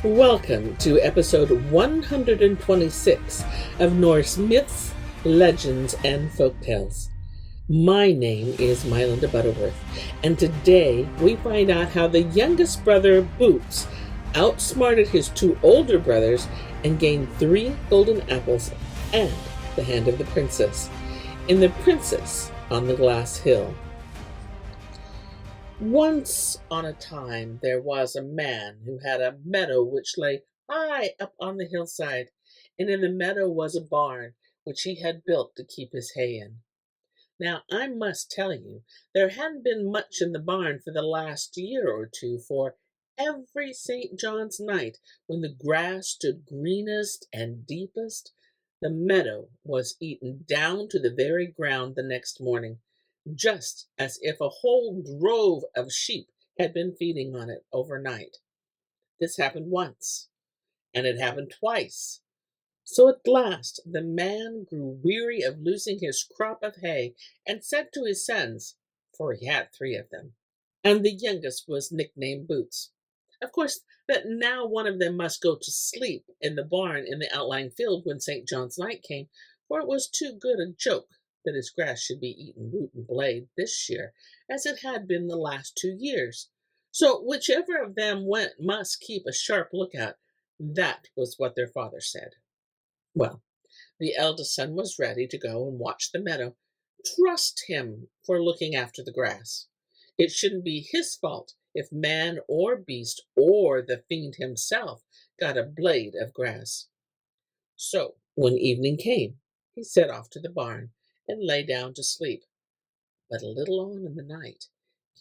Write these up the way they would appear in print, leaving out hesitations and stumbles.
Welcome to episode 126 of Norse Myths, Legends, and Folktales. My name is MyLinda Butterworth, and today we find out how the youngest brother, Boots, outsmarted his two older brothers and gained 3 golden apples and the hand of the princess in The Princess on the Glass Hill. Once on a time there was a man who had a meadow which lay high up on the hillside, and in the meadow was a barn which he had built to keep his hay in. Now I must tell you, there hadn't been much in the barn for the last year or two, for every St. John's night, when the grass stood greenest and deepest, the meadow was eaten down to the very ground the next morning, just as if a whole drove of sheep had been feeding on it overnight. This happened once, and it happened twice. So at last the man grew weary of losing his crop of hay and said to his sons, for he had 3 of them, and the youngest was nicknamed Boots, of course, that now one of them must go to sleep in the barn in the outlying field when St. John's night came, for it was too good a joke that his grass should be eaten root and blade this year, as it had been the last 2 years. So whichever of them went must keep a sharp lookout. That was what their father said. Well, the eldest son was ready to go and watch the meadow. Trust him for looking after the grass. It shouldn't be his fault if man or beast or the fiend himself got a blade of grass. So when evening came, he set off to the barn and lay down to sleep. But a little on in the night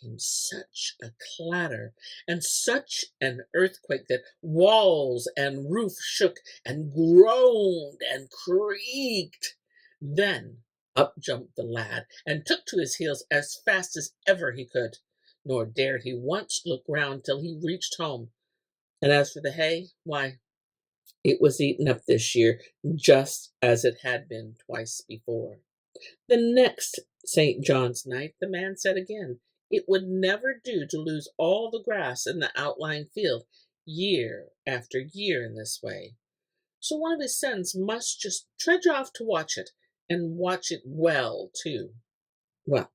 came such a clatter and such an earthquake that walls and roof shook and groaned and creaked. Then up jumped the lad and took to his heels as fast as ever he could, nor dared he once look round till he reached home. And as for the hay, why, it was eaten up this year, just as it had been twice before. The next St. John's night, the man said again, it would never do to lose all the grass in the outlying field year after year in this way. So one of his sons must just trudge off to watch it, and watch it well, too. Well,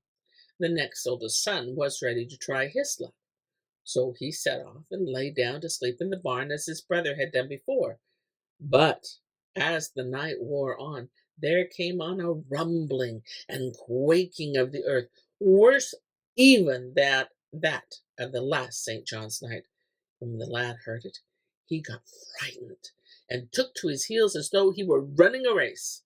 the next oldest son was ready to try his luck. So he set off and lay down to sleep in the barn as his brother had done before. But as the night wore on, there came on a rumbling and quaking of the earth, worse even than that of the last St. John's night. When the lad heard it, he got frightened and took to his heels as though he were running a race.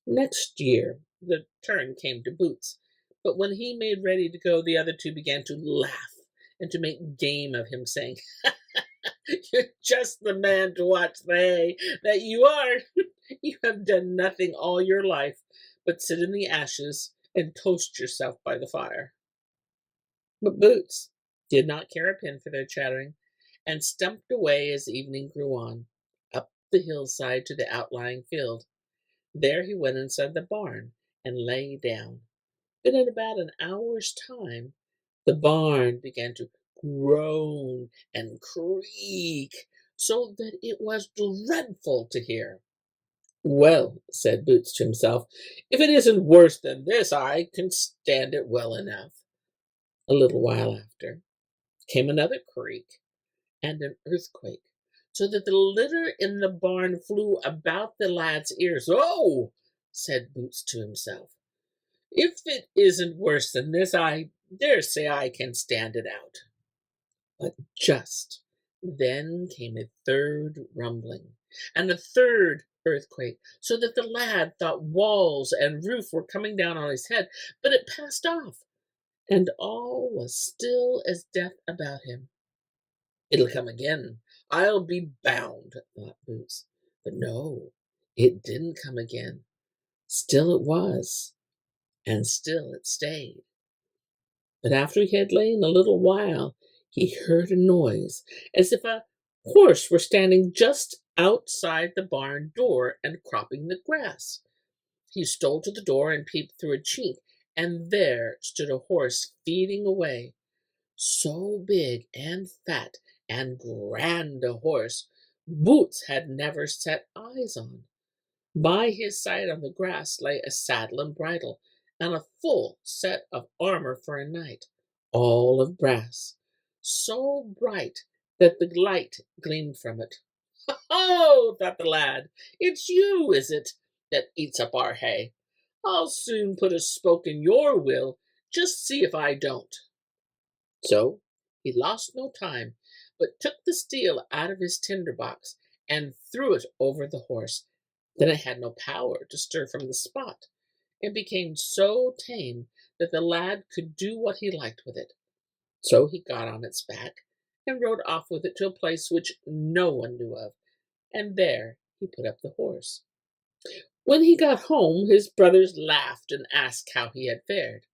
Next year, the turn came to Boots, but when he made ready to go, the other 2 began to laugh and to make game of him, saying, "You're just the man to watch the hay, that you are. You have done nothing all your life but sit in the ashes and toast yourself by the fire." But Boots did not care a pin for their chattering, and stumped away as evening grew on, up the hillside to the outlying field. There he went inside the barn and lay down. But in about an hour's time, the barn began to groan and creak, so that it was dreadful to hear. "Well," said Boots to himself, "if it isn't worse than this, I can stand it well enough." A little while after came another creak and an earthquake, so that the litter in the barn flew about the lad's ears. "Oh," said Boots to himself, "if it isn't worse than this, I dare say I can stand it out." But just then came a third rumbling and a third earthquake, so that the lad thought walls and roof were coming down on his head, but it passed off, and all was still as death about him. "It'll come again, I'll be bound," thought Boots. But no, it didn't come again. Still it was, and still it stayed. But after he had lain a little while, he heard a noise, as if a horse were standing just outside the barn door and cropping the grass. He stole to the door and peeped through a chink, and there stood a horse feeding away, so big and fat and grand a horse Boots had never set eyes on. By his side on the grass lay a saddle and bridle, and a full set of armor for a knight, all of brass, so bright that the light gleamed from it. "Oh," thought the lad, "it's you, is it, that eats up our hay? I'll soon put a spoke in your wheel, just see if I don't." So he lost no time, but took the steel out of his tinder box and threw it over the horse. Then it had no power to stir from the spot. It became so tame that the lad could do what he liked with it. So he got on its back and rode off with it to a place which no one knew of, and there he put up the horse. When he got home, his brothers laughed and asked how he had fared.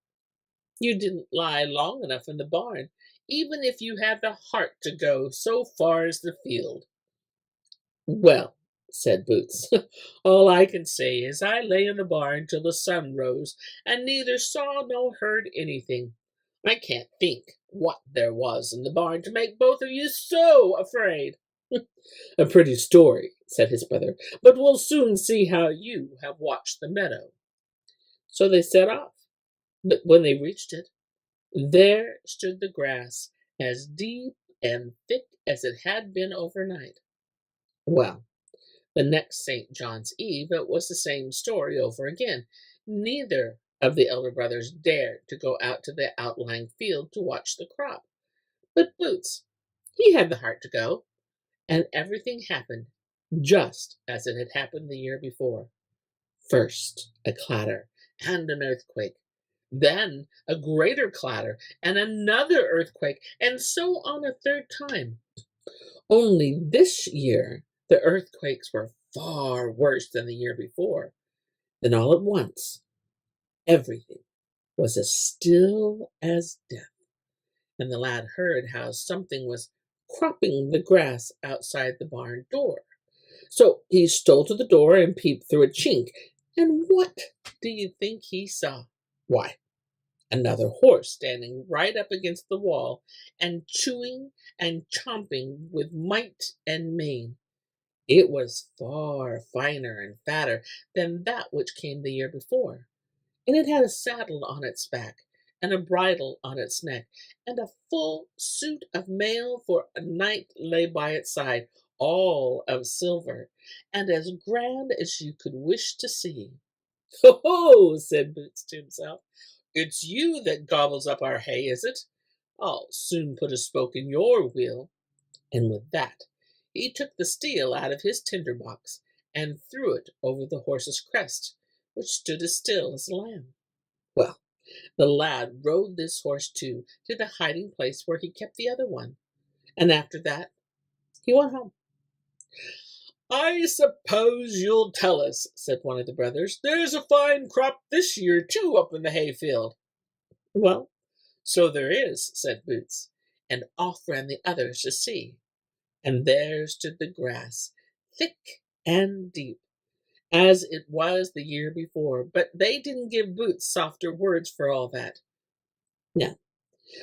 "You didn't lie long enough in the barn, even if you had the heart to go so far as the field." "Well," said Boots, "all I can say is I lay in the barn till the sun rose, and neither saw nor heard anything. I can't think what there was in the barn to make both of you so afraid." "A pretty story," said his brother, "but we'll soon see how you have watched the meadow." So they set off, but when they reached it, there stood the grass as deep and thick as it had been overnight. Well, the next St. John's Eve it was the same story over again. Neither of the elder brothers dared to go out to the outlying field to watch the crop. But Boots, he had the heart to go, and everything happened just as it had happened the year before. First a clatter and an earthquake, then a greater clatter and another earthquake, and so on a third time. Only this year the earthquakes were far worse than the year before. Then all at once everything was as still as death, and the lad heard how something was cropping the grass outside the barn door. So he stole to the door and peeped through a chink, and what do you think he saw? Why, another horse standing right up against the wall and chewing and chomping with might and main. It was far finer and fatter than that which came the year before, and it had a saddle on its back and a bridle on its neck, and a full suit of mail for a knight lay by its side, all of silver, and as grand as you could wish to see. "Ho, ho!" said Boots to himself. "It's you that gobbles up our hay, is it? I'll soon put a spoke in your wheel." And with that he took the steel out of his tinder box and threw it over the horse's crest, which stood as still as a lamb. Well, the lad rode this horse too to the hiding place where he kept the other one, and after that he went home. "I suppose you'll tell us," said one of the brothers. "There's a fine crop this year too up in the hayfield." "Well, so there is," said Boots, and off ran the others to see. And there stood the grass, thick and deep, as it was the year before, but they didn't give Boots softer words for all that. Now,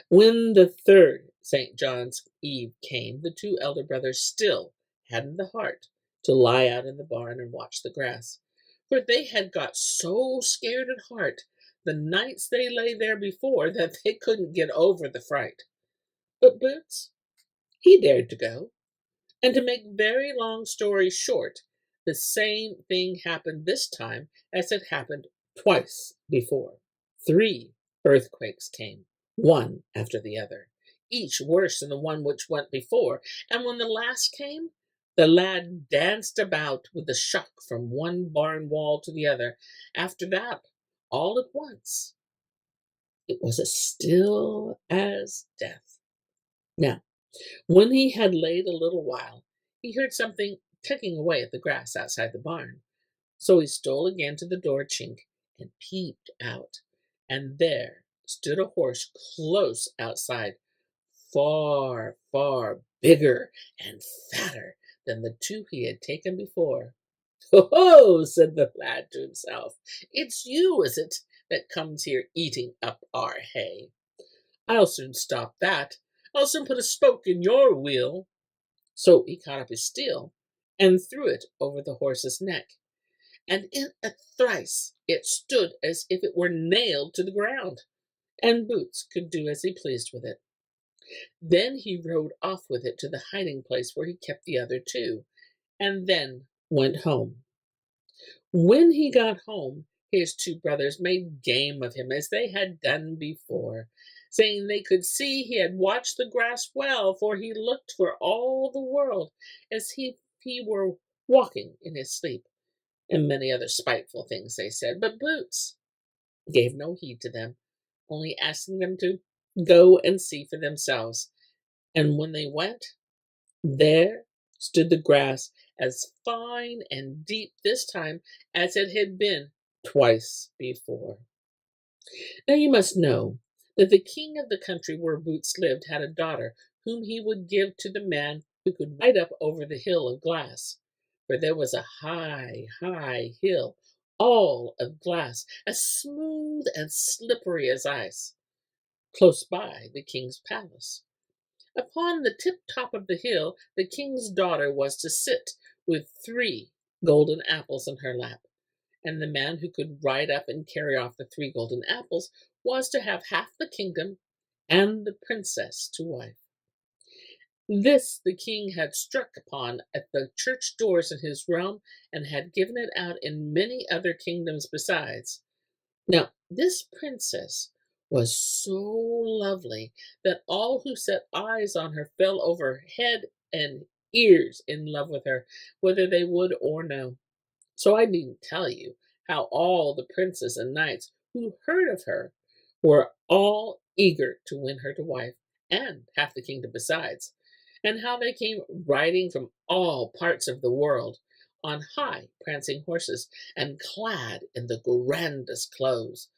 when the third St. John's Eve came, the two elder brothers still hadn't the heart to lie out in the barn and watch the grass, for they had got so scared at heart the nights they lay there before that they couldn't get over the fright. But Boots, he dared to go. And to make very long story short, the same thing happened this time as had happened twice before. 3 earthquakes came, one after the other, each worse than the one which went before, and when the last came, the lad danced about with the shock from one barn wall to the other. After that, all at once, it was as still as death. Now, when he had laid a little while, he heard something tugging away at the grass outside the barn. So he stole again to the door chink and peeped out, and there stood a horse close outside, far, far bigger and fatter than the two he had taken before. "Ho, ho!" said the lad to himself. "It's you, is it, that comes here eating up our hay? I'll soon stop that. I'll soon put a spoke in your wheel." So he caught up his steel and threw it over the horse's neck, and in a trice it stood as if it were nailed to the ground, and Boots could do as he pleased with it. Then he rode off with it to the hiding place where he kept the other two, and then went home. When he got home, his two brothers made game of him as they had done before, saying they could see he had watched the grass well, for he looked for all the world as if he were walking in his sleep, and many other spiteful things they said. But Boots gave no heed to them, only asking them to go and see for themselves. And when they went, there stood the grass, as fine and deep this time as it had been twice before. Now you must know that the king of the country where Boots lived had a daughter whom he would give to the man who could ride up over the hill of glass. For there was a high, high hill, all of glass, as smooth and slippery as ice, close by the king's palace. Upon the tip top of the hill, the king's daughter was to sit with 3 golden apples in her lap, and the man who could ride up and carry off the 3 golden apples was to have half the kingdom and the princess to wife. This the king had struck upon at the church doors in his realm, and had given it out in many other kingdoms besides. Now, this princess was so lovely that all who set eyes on her fell over head and ears in love with her, whether they would or no. So I needn't tell you how all the princes and knights who heard of her were all eager to win her to wife, and half the kingdom besides, and how they came riding from all parts of the world on high prancing horses, and clad in the grandest clothes.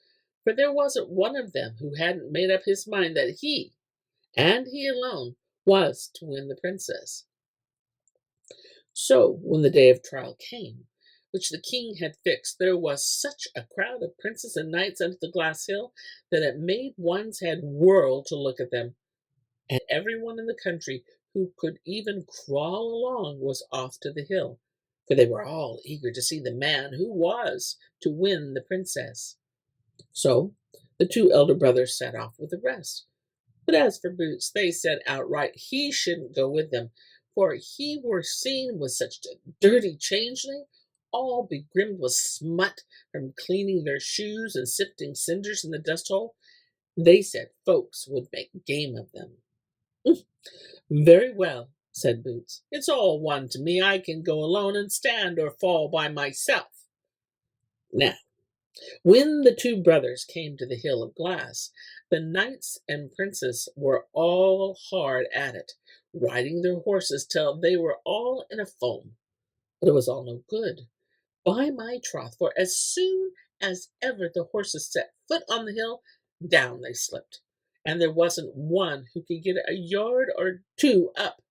For there wasn't one of them who hadn't made up his mind that he, and he alone, was to win the princess. So when the day of trial came, which the king had fixed, there was such a crowd of princes and knights under the glass hill that it made one's head whirl to look at them, and everyone in the country who could even crawl along was off to the hill, for they were all eager to see the man who was to win the princess. So the 2 elder brothers set off with the rest. But as for Boots, they said outright he shouldn't go with them, for he were seen with such a dirty changeling, all begrimed with smut from cleaning their shoes and sifting cinders in the dust hole. They said folks would make game of them. "Very well," said Boots. "It's all one to me. I can go alone and stand or fall by myself." Now, when the 2 brothers came to the hill of glass, the knights and princes were all hard at it, riding their horses till they were all in a foam. But it was all no good, by my troth, for as soon as ever the horses set foot on the hill, down they slipped, and there wasn't one who could get a yard or 2 up.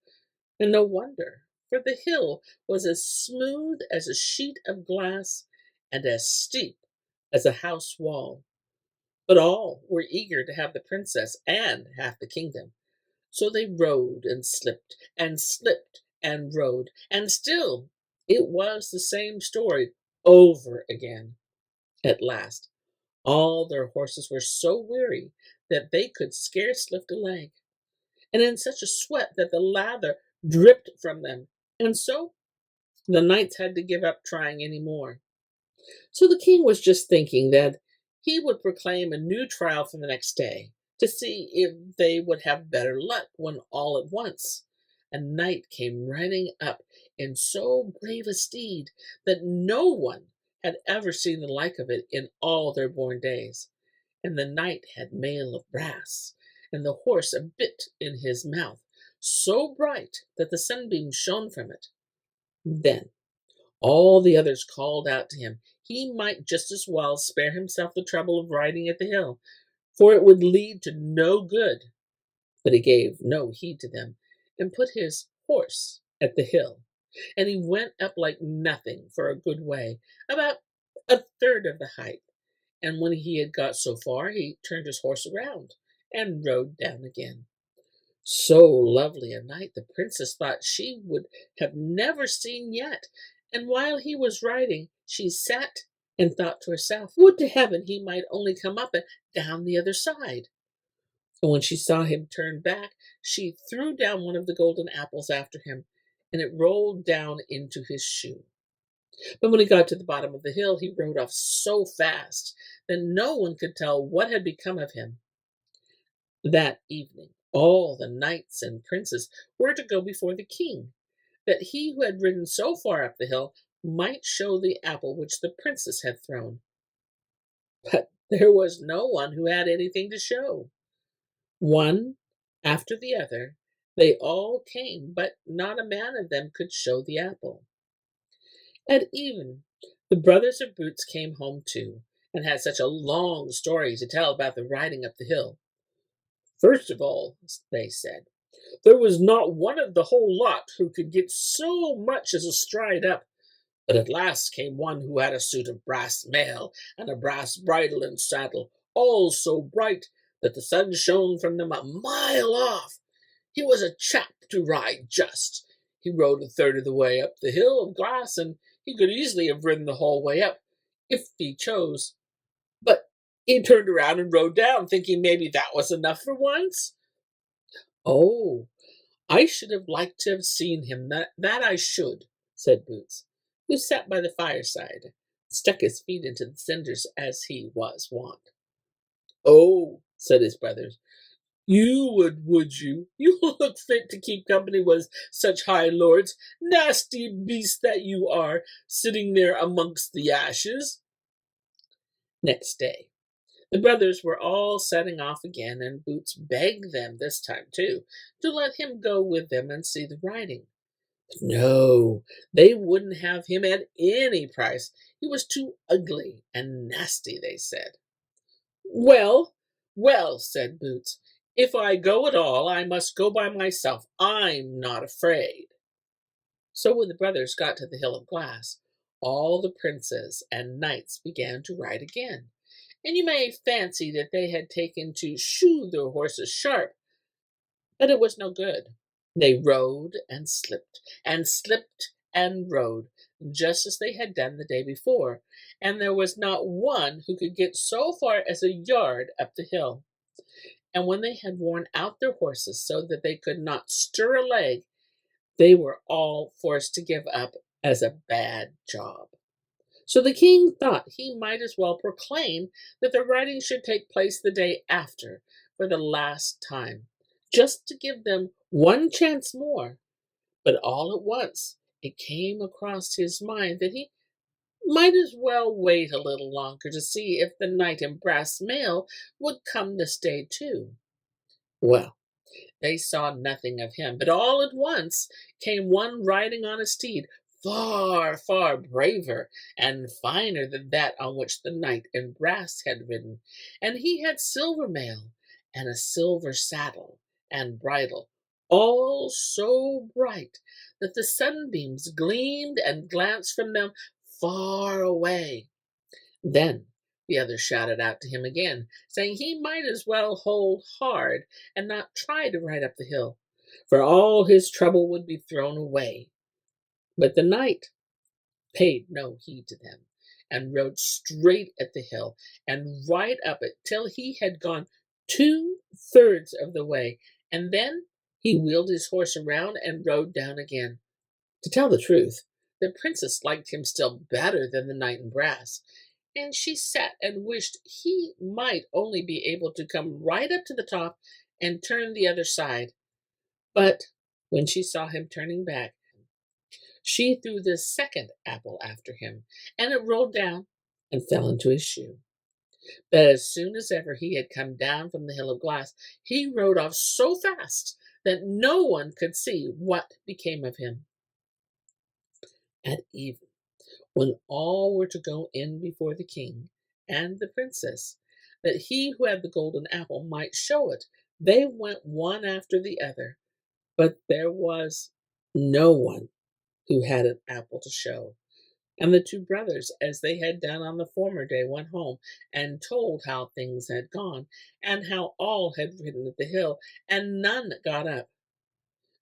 And no wonder, for the hill was as smooth as a sheet of glass, and as steep as a house wall. But all were eager to have the princess and half the kingdom. So they rode and slipped and rode, and still it was the same story over again. At last, all their horses were so weary that they could scarce lift a leg, and in such a sweat that the lather dripped from them. And so the knights had to give up trying any more. So the king was just thinking that he would proclaim a new trial for the next day, to see if they would have better luck, when all at once a knight came riding up in so brave a steed that no one had ever seen the like of it in all their born days. And the knight had mail of brass, and the horse a bit in his mouth, so bright that the sunbeams shone from it. Then all the others called out to him he might just as well spare himself the trouble of riding at the hill, for it would lead to no good. But he gave no heed to them, and put his horse at the hill, and he went up like nothing for a good way, about a third of the height. And when he had got so far, he turned his horse around and rode down again. So lovely a night the princess thought she would have never seen yet, and while he was riding, she sat and thought to herself, would to heaven he might only come up and down the other side. And when she saw him turn back, she threw down one of the golden apples after him, and it rolled down into his shoe. But when he got to the bottom of the hill, he rode off so fast that no one could tell what had become of him. That evening, all the knights and princes were to go before the king, that he who had ridden so far up the hill might show the apple which the princess had thrown. But there was no one who had anything to show. One after the other, they all came, but not a man of them could show the apple. At even, the brothers of Boots came home too, and had such a long story to tell about the riding up the hill. First of all, they said, there was not one of the whole lot who could get so much as a stride up. But at last came one who had a suit of brass mail and a brass bridle and saddle, all so bright that the sun shone from them a mile off. He was a chap to ride just. He rode a third of the way up the hill of glass, and he could easily have ridden the whole way up, if he chose. But he turned around and rode down, thinking maybe that was enough for once. Oh, I should have liked to have seen him, that I should, said Boots, who sat by the fireside, stuck his feet into the cinders as he was wont. Oh, said his brothers, you would you? You look fit to keep company with such high lords. Nasty beast that you are, sitting there amongst the ashes. Next day, the brothers were all setting off again, and Boots begged them this time, too, to let him go with them and see the riding. But no, they wouldn't have him at any price. He was too ugly and nasty, they said. Well, well, said Boots, if I go at all, I must go by myself. I'm not afraid. So when the brothers got to the hill of glass, all the princes and knights began to ride again, and you may fancy that they had taken to shoe their horses sharp, but it was no good. They rode and slipped and rode, just as they had done the day before, and there was not one who could get so far as a yard up the hill. And when they had worn out their horses so that they could not stir a leg, they were all forced to give up as a bad job. So the king thought he might as well proclaim that the riding should take place the day after, for the last time, just to give them one chance more. But all at once it came across his mind that he might as well wait a little longer to see if the knight in brass mail would come this day too. Well, they saw nothing of him, but all at once came one riding on a steed far, far braver and finer than that on which the knight in brass had ridden, and he had silver mail and a silver saddle and bridle, all so bright that the sunbeams gleamed and glanced from them far away. Then the others shouted out to him again, saying he might as well hold hard and not try to ride up the hill, for all his trouble would be thrown away. But the knight paid no heed to them, and rode straight at the hill, and right up it till he had gone 2/3 of the way, and then he wheeled his horse around and rode down again. To tell the truth, the princess liked him still better than the knight in brass, and she sat and wished he might only be able to come right up to the top and turn the other side. But when she saw him turning back, she threw the second apple after him, and it rolled down and fell into his shoe. But as soon as ever he had come down from the hill of glass, he rode off so fast that no one could see what became of him. At even, when all were to go in before the king and the princess, that he who had the golden apple might show it, they went one after the other, but there was no one who had an apple to show. And the two brothers, as they had done on the former day, went home and told how things had gone, and how all had ridden at the hill, and none got up.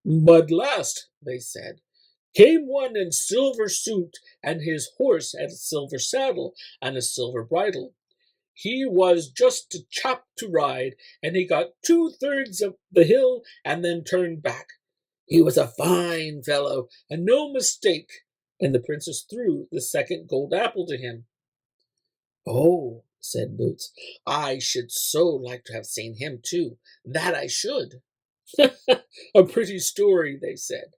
"But last," they said, "came one in silver suit, and his horse had a silver saddle and a silver bridle. He was just a chap to ride, and he got 2/3 of the hill and then turned back. He was a fine fellow, and no mistake." And the princess threw the second gold apple to him. "Oh," said Boots, "I should so like to have seen him too. That I should." "A pretty story," they said.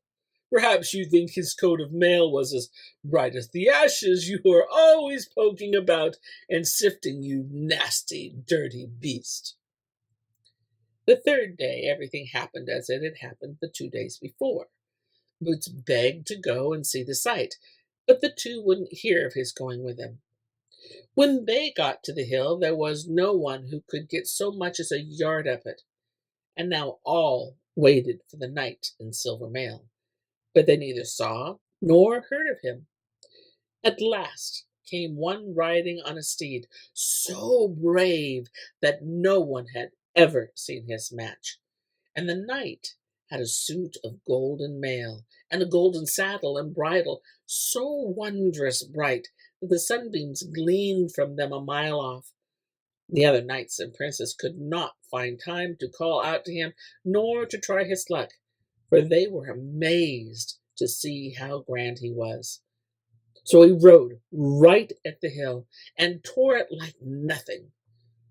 "Perhaps you think his coat of mail was as bright as the ashes you are always poking about and sifting, you nasty, dirty beast." The third day everything happened as it had happened the 2 days before. Boots begged to go and see the sight, but the two wouldn't hear of his going with him. When they got to the hill, there was no one who could get so much as a yard up it, and now all waited for the knight in silver mail, but they neither saw nor heard of him. At last came one riding on a steed so brave that no one had ever seen his match, and the knight had a suit of golden mail, and a golden saddle and bridle so wondrous bright that the sunbeams gleamed from them a mile off. The other knights and princes could not find time to call out to him, nor to try his luck, for they were amazed to see how grand he was. So he rode right at the hill and tore it like nothing,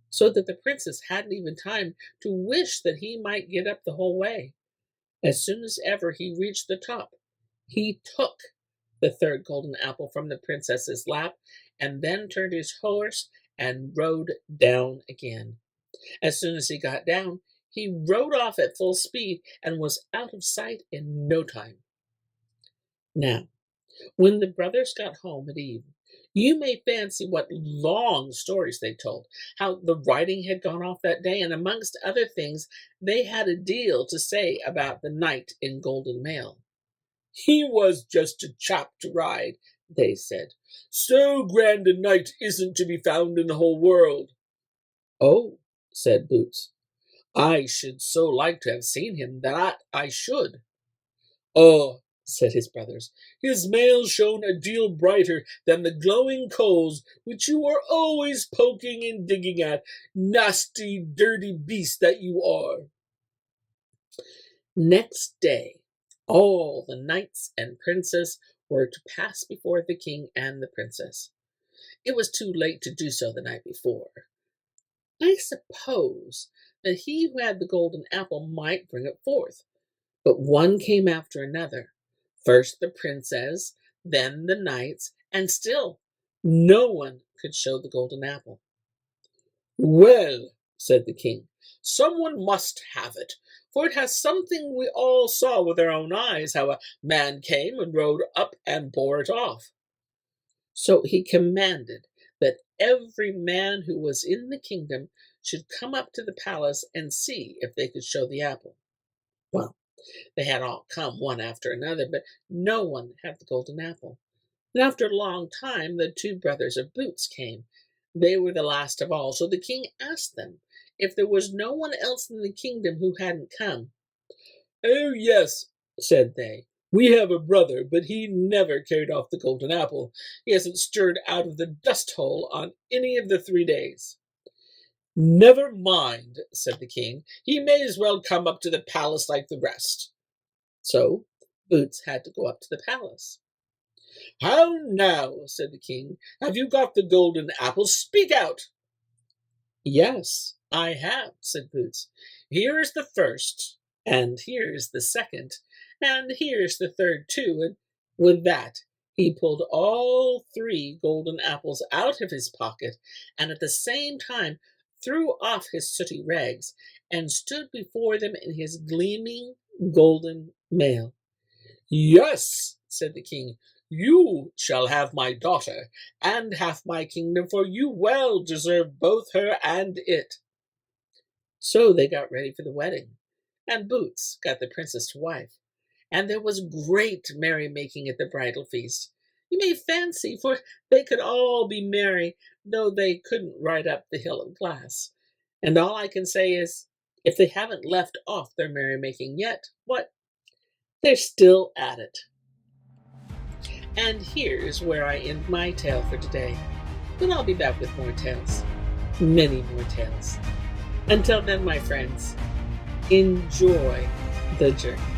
so that the princess hadn't even time to wish that he might get up the whole way. As soon as ever he reached the top, he took the third golden apple from the princess's lap, and then turned his horse and rode down again. As soon as he got down, he rode off at full speed and was out of sight in no time. Now, when the brothers got home at eve, you may fancy what long stories they told, how the riding had gone off that day, and amongst other things, they had a deal to say about the knight in golden mail. "He was just a chap to ride," they said. "So grand a knight isn't to be found in the whole world." "Oh," said Boots, "I should so like to have seen him, that I should." "Oh," said his brothers, "his mail shone a deal brighter than the glowing coals which you are always poking and digging at, nasty, dirty beast that you are." Next day, all the knights and princes were to pass before the king and the princess. It was too late to do so the night before. I suppose that he who had the golden apple might bring it forth, but one came after another. First the princess, then the knights, and still no one could show the golden apple. "Well," said the king, "someone must have it, for it has something we all saw with our own eyes, how a man came and rode up and bore it off." So he commanded that every man who was in the kingdom should come up to the palace and see if they could show the apple. Well, they had all come one after another, but no one had the golden apple. And after a long time, the two brothers of Boots came. They were the last of all, so the king asked them if there was no one else in the kingdom who hadn't come. "Oh, yes," said they. "We have a brother, but he never carried off the golden apple. He hasn't stirred out of the dust hole on any of the 3 days." "Never mind," said the king. "He may as well come up to the palace like the rest." So Boots had to go up to the palace. "How now," said the king, "have you got the golden apple? Speak out." "Yes, I have," said Boots. "Here is the first, and here is the second, and here is the third too." And with that he pulled all 3 golden apples out of his pocket, and at the same time threw off his sooty rags, and stood before them in his gleaming golden mail. "Yes," said the king, "you shall have my daughter, and half my kingdom, for you well deserve both her and it." So they got ready for the wedding, and Boots got the princess to wife, and there was great merrymaking at the bridal feast. You may fancy, for they could all be merry, though they couldn't ride up the hill of glass. And all I can say is, if they haven't left off their merrymaking yet, what? They're still at it. And here's where I end my tale for today. But I'll be back with more tales. Many more tales. Until then, my friends, enjoy the journey.